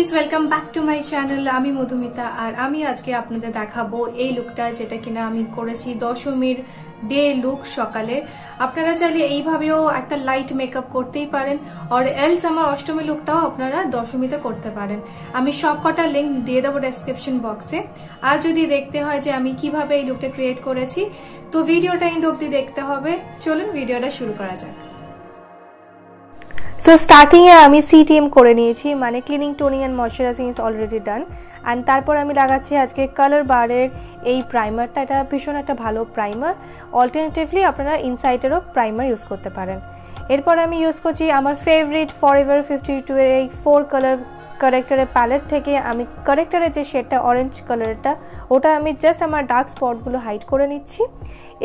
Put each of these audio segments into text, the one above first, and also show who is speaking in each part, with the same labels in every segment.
Speaker 1: Guys welcome back to my channel. আমি মধুমিতা আর আমি আজকে আপনাদের দেখাবো এই লুকটা যেটা কিনা আমি করেছি দশমীর ডে লুক সকালে। আপনারা চাইলে এইভাবেও একটা লাইট মেকআপ করতেই পারেন আর এলস আমার অষ্টমী লুকটাও আপনারা দশমীতে করতে পারেন। আমি সবকটা লিংক দিয়ে দেবো ডেসক্রিপশন বক্সে। আর যদি দেখতে হয় যে আমি কিভাবে এই লুকটা ক্রিয়েট করেছি তো ভিডিওটা এন্ড অবধি দেখতে হবে। চলুন ভিডিওটা শুরু করা যাক। সো স্টার্টিং এ আমি সিটিএম করে নিয়েছি, মানে cleaning toning and moisturizing is already done. And তারপর আমি লাগাচ্ছি আজকে কালার বারের এই প্রাইমারটা। এটা ভীষণ একটা ভালো প্রাইমার, অল্টারনেটিভলি আপনারা ইনসাইটেরও প্রাইমার ইউজ করতে পারেন। এরপর আমি ইউজ করছি আমার ফেভারিট ফরএভার 52 এর এই 4 কালার কারেক্টারের প্যালেট থেকে। আমি কারেক্টারের যে শেডটা অরেঞ্জ কালারটা ওটা আমি জাস্ট আমার ডার্ক স্পটগুলো হাইড করে নিচ্ছি।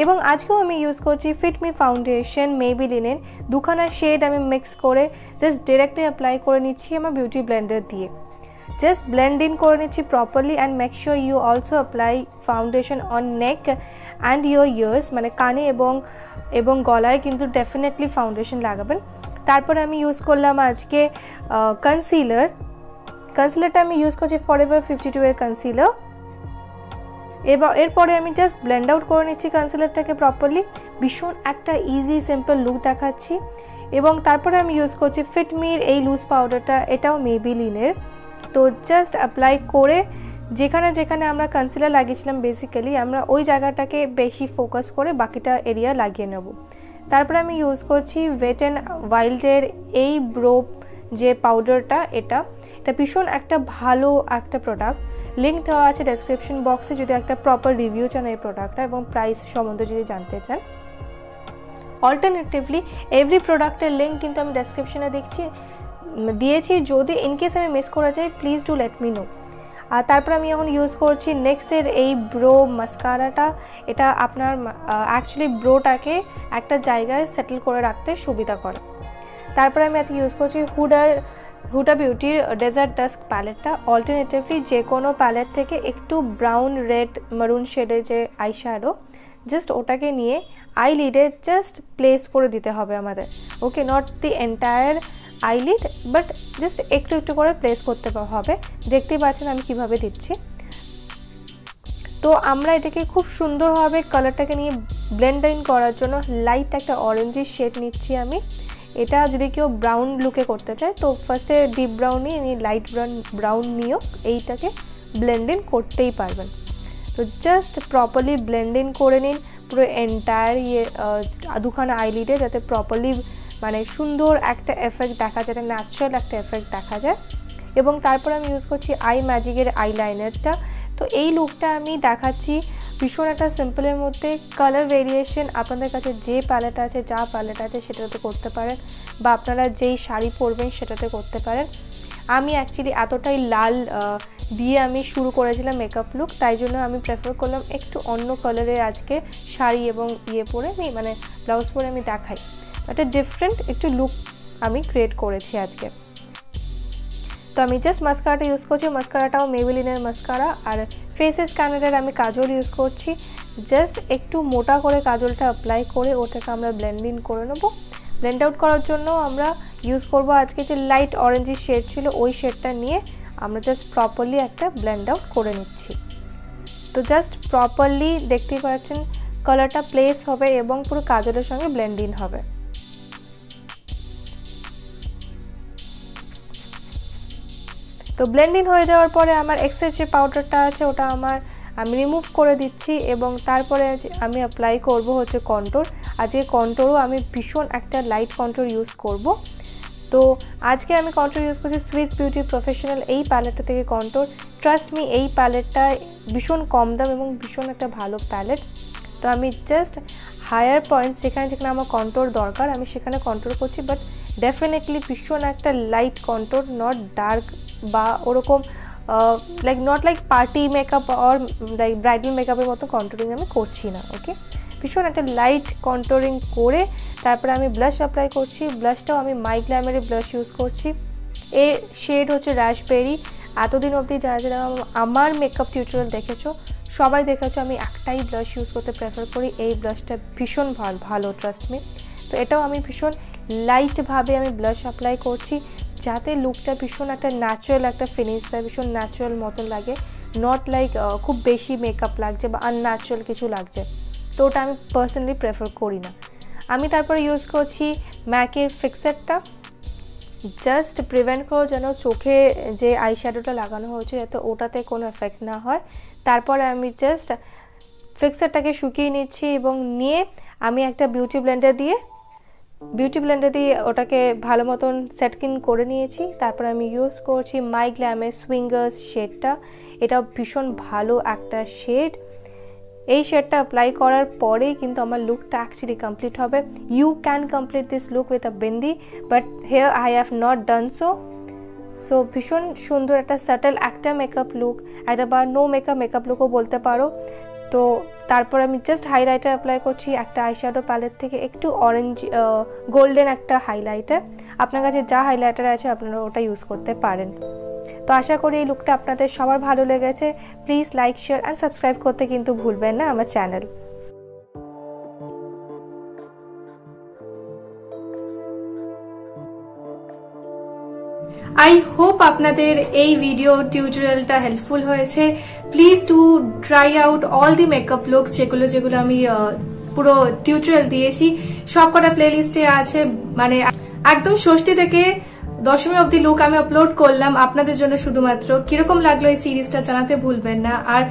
Speaker 1: এবং আজকেও আমি ইউজ করছি ফিট মি ফাউন্ডেশন মেবিলিনের দুখানা শেড আমি মিক্স করে জাস্ট ডিরেক্টলি অ্যাপ্লাই করে নিচ্ছি আমার বিউটি ব্লেন্ডার দিয়ে। জাস্ট ব্লেন্ড ইন করে নিচ্ছি properly and make sure you also apply foundation on neck and your ears, মানে কানে এবং গলায় কিন্তু ডেফিনেটলি ফাউন্ডেশন লাগাবেন। তারপরে আমি ইউজ করলাম আজকে কনসিলারটা আমি ইউজ করছি ফরএভার 52 এর কনসিলার। এরপরে আমি জাস্ট ব্লেন্ড আউট করে নিচ্ছি কনসিলারটাকে প্রপারলি। ভীষণ একটা ইজি সিম্পল লুক দেখাচ্ছি। এবং তারপরে আমি ইউজ করছি ফিটমির এই লুজ পাউডারটা, এটাও মেবিলিনের। তো জাস্ট অ্যাপ্লাই করে যেখানে যেখানে আমরা কনসিলার লাগিয়েছিলাম বেসিক্যালি আমরা ওই জায়গাটাকে বেশি ফোকাস করে বাকিটা এরিয়া লাগিয়ে নেব। তারপরে আমি ইউজ করছি ওয়েট অ্যান্ড ওয়াইল্ডের এই ব্রো যে পাউডারটা, এটা ভীষণ একটা ভালো একটা প্রোডাক্ট। লিঙ্ক দেওয়া আছে ডেসক্রিপশন বক্সে যদি একটা প্রপার রিভিউ চান এই প্রোডাক্টটা এবং প্রাইস সম্বন্ধে যদি জানতে চান। অল্টারনেটিভলি এভরি প্রোডাক্টের লিঙ্ক কিন্তু আমি ডেসক্রিপশনে দিয়েছি, যদি ইনকেস আমি মিস করে যাই please do let me know. আর তারপর আমি এখন ইউজ করছি নেক্সের এই ব্রো মাস্কারাটা। এটা আপনার অ্যাকচুয়ালি ব্রোটাকে একটা জায়গায় সেটেল করে রাখতে সুবিধা করে। তারপরে আমি আজকে ইউজ করছি হুডা বিউটির ডেজার্ট ডাস্ক প্যালেটটা। অল্টারনেটিভলি যে কোনো প্যালেট থেকে একটু ব্রাউন রেড মারুন শেডের যে আইশ্যাডো, জাস্ট ওটাকে নিয়ে আইলিডে জাস্ট প্লেস করে দিতে হবে আমাদের। Okay, not the entire eyelid but just একটু একটু করে প্লেস করতে হবে। দেখতেই পাচ্ছেন আমি কিভাবে দিচ্ছি। তো আমরা এটাকে খুব সুন্দরভাবে কালারটাকে নিয়ে ব্লেন্ড ইন করার জন্য লাইট একটা অরেঞ্জি শেড নিচ্ছি আমি। এটা যদি কেউ ব্রাউন লুকে করতে চায় তো ফার্স্টে ডিপ ব্রাউন নিয়ে লাইট ব্রাউন নিয়েও এইটাকে ব্লেন্ড ইন করতেই পারবেন। তো জাস্ট প্রপারলি ব্লেন্ড ইন করে নিন পুরো এন্টায়ার দুখানা আইলিডে, যাতে প্রপারলি মানে সুন্দর একটা এফেক্ট দেখা যায়, ন্যাচারাল একটা এফেক্ট দেখা যায়। এবং তারপর আমি ইউজ করছি আই ম্যাজিকের আইলাইনারটা। তো এই লুকটা আমি দেখাচ্ছি ভীষণ একটা সিম্পলের মধ্যে। কালার ভেরিয়েশন আপনাদের কাছে যে প্যালেট আছে সেটাতে করতে পারেন, বা আপনারা যেই শাড়ি পরবেন সেটাতে করতে পারেন। আমি অ্যাকচুয়ালি এতটাই লাল দিয়ে আমি শুরু করেছিলাম মেকআপ লুক, তাই জন্য আমি প্রেফার করলাম একটু অন্য কালারের আজকে শাড়ি এবং পরে আমি মানে ব্লাউজ পরে আমি দেখাই। একটা ডিফারেন্ট একটু লুক আমি ক্রিয়েট করেছি আজকে। তো আমি জাস্ট মাস্কারাটা ইউজ করছি, মাস্কারাটাও মেবিলিনের মাস্কারা। আর ফেসেস স্ক্যানারের আমি কাজল ইউজ করছি। জাস্ট একটু মোটা করে কাজলটা অ্যাপ্লাই করে ওটাকে আমরা ব্লেন্ড ইন করে নেব। ব্লেন্ড আউট করার জন্য আমরা ইউজ করব আজকে যে লাইট অরেঞ্জি শেড ছিল ওই শেডটা নিয়ে আমরা জাস্ট প্রপারলি একটা ব্লেন্ড আউট করে নিচ্ছি। তো জাস্ট প্রপারলি দেখতেই পাচ্ছেন কালারটা প্লেস হবে এবং পুরো কাজলের সঙ্গে ব্লেন্ড ইন হবে। তো ব্লেন্ড ইন হয়ে যাওয়ার পরে আমার এক্সেস যে পাউডারটা আছে ওটা আমি রিমুভ করে দিচ্ছি এবং তারপরে আমি অ্যাপ্লাই করব হচ্ছে কন্ট্যুর। আজকে কন্ট্যুরও আমি ভীষণ একটা লাইট কন্ট্যুর ইউজ করব। তো আজকে আমি কন্ট্যুর ইউজ করছি সুইস বিউটি প্রফেশনাল এই প্যালেটটা থেকে কন্ট্যুর। ট্রাস্ট মি এই প্যালেটটা ভীষণ কম দাম এবং ভীষণ একটা ভালো প্যালেট। তো আমি জাস্ট হায়ার পয়েন্টস যেখানে যেখানে আমার কন্ট্যুর দরকার আমি সেখানে কন্ট্যুর করছি, বাট ডেফিনেটলি ভীষণ একটা লাইট কন্ট্যুর, নট ডার্ক বা ওরকম not like party makeup or like bridal মেকআপের মতো কন্ট্যুরিং আমি করছি না। ওকে, ভীষণ একটা লাইট কন্ট্যুরিং করে তারপরে আমি ব্লাশ অ্যাপ্লাই করছি। ব্লাশটাও আমি মাইগ্ল্যামের ব্লাশ ইউজ করছি। এর শেড হচ্ছে রাশবেরি। এতদিন অবধি যারা আমার মেকআপ টিউটোরিয়াল দেখেছো সবাই দেখেছো আমি একটাই ব্লাশ ইউজ করতে প্রেফার করি। এই ব্লাশটা ভীষণ ভালো, ট্রাস্ট মি। তো এটাও আমি ভীষণ লাইটভাবে আমি ব্লাশ অ্যাপ্লাই করছি। যাতে লুকটা ভীষণ একটা ন্যাচারাল একটা ফিনিশ দেয়, ভীষণ ন্যাচারাল মতন লাগে, নট লাইক খুব বেশি মেকআপ লাগছে বা আনন্যাচারাল কিছু লাগছে, তো ওটা আমি পার্সোনালি প্রেফার করি না। আমি তারপরে ইউজ করছি ম্যাকের ফিক্সারটা, জাস্ট প্রিভেন্ট করো যেন চোখে যে আইশ্যাডোটা লাগানো হয়েছে যাতে ওটাতে কোনো এফেক্ট না হয়। তারপরে আমি জাস্ট ফিক্সারটাকে শুকিয়ে নিচ্ছি এবং নিয়ে আমি একটা বিউটি ব্লেন্ডার দিয়ে ওটাকে ভালো মতন সেটকিন করে নিয়েছি। তারপর আমি ইউজ করছি মাইগ্ল্যামের সুইঙ্গার্স শেডটা, এটা ভীষণ ভালো একটা শেড। এই শেডটা অ্যাপ্লাই করার পরেই কিন্তু আমার লুকটা অ্যাকচুয়ালি কমপ্লিট হবে। You can complete this look with a bindi, but here I have not done so ভীষণ সুন্দর একটা সাটল একটা মেকআপ লুক, একটা বা নো মেকআপ লুকও বলতে পারো। তো তারপর আমি জাস্ট হাইলাইটার অ্যাপ্লাই করছি একটা আইশ্যাডো প্যালেট থেকে, একটু অরেঞ্জ গোল্ডেন একটা হাইলাইটার। আপনার কাছে যা হাইলাইটার আছে আপনারা ওটা ইউজ করতে পারেন। তো আশা করি এই লুকটা আপনাদের সবার ভালো লেগেছে। Please like, share and subscribe করতে কিন্তু ভুলবেন না আমার চ্যানেল। আই হোপ আপনাদের এই ভিডিও টিউটোরিয়ালটা হেল্পফুল হয়েছে। Please to try out all the makeup looks, যেগুলো আমি পুরো টিউটোরিয়াল দিয়েছি সবকটা প্লেলিস্টে আছে, মানে একদম ষষ্ঠী থেকে দশমী অব্দি লুক আমি আপলোড করলাম আপনাদের জন্য শুধুমাত্র। কিরকম লাগলো এই সিরিজটা জানাতে ভুলবেন না, আর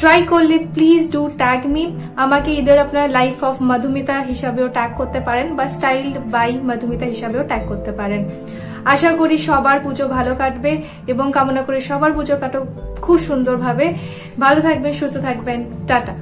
Speaker 1: ট্রাই করলে প্লিজ ডু ট্যাগ মি। আমাকে ইদার আপনার লাইফ অফ মধুমিতা হিসাবেও ট্যাগ করতে পারেন বা স্টাইল বাই মধুমিতা হিসাবেও ট্যাগ করতে পারেন। আশা করি সবার পুজো ভালো কাটবে এবং কামনা করি সবার পুজো কাটুক খুব সুন্দরভাবে। ভালো থাকবেন, সুস্থ থাকবেন, টাটা।